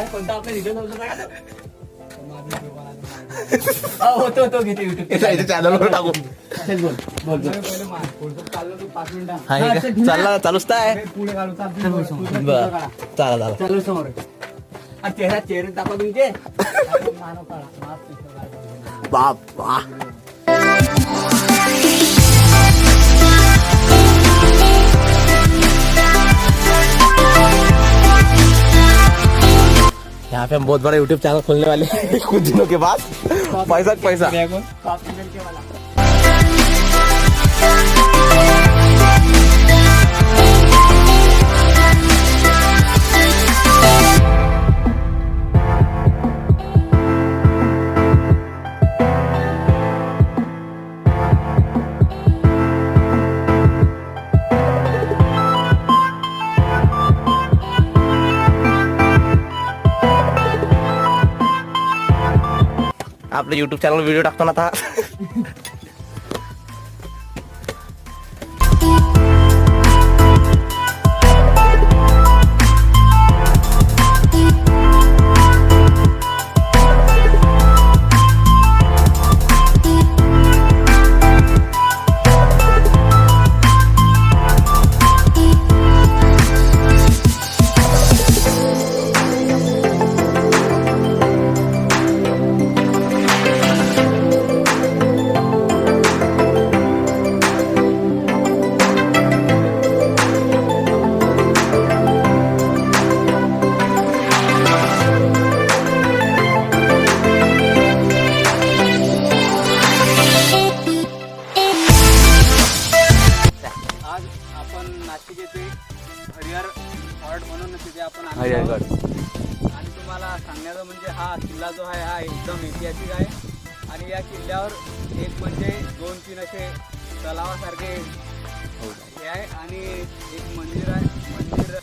कोणता आपल्या व्हिडिओ नव्हता होतो घेते युट्यूब चॅनलवर टाकू. चल बोल बोल चालला चालूच काय चला चालू समोर चेहरा दाखवा तुमचे बापा. यहाँ पे हम बहुत बड़ा यूट्यूब चैनल खोलने वाले हैं कुछ दिनों के बाद. पैसा पैसा. आपल्या युट्यूब चॅनल व्हिडिओ टाकतो ना आता. नाशिक येथे हरिहर गड म्हणून तिथे आपण हरिहर गड. आणि तुम्हाला सांगण्याचं म्हणजे हा किल्ला जो आहे हा एकदम ऐतिहासिक आहे. आणि या किल्ल्यावर एक म्हणजे 2-3 असे तलावासारखे हे आहे आणि एक मंदिर आहे. मंदिर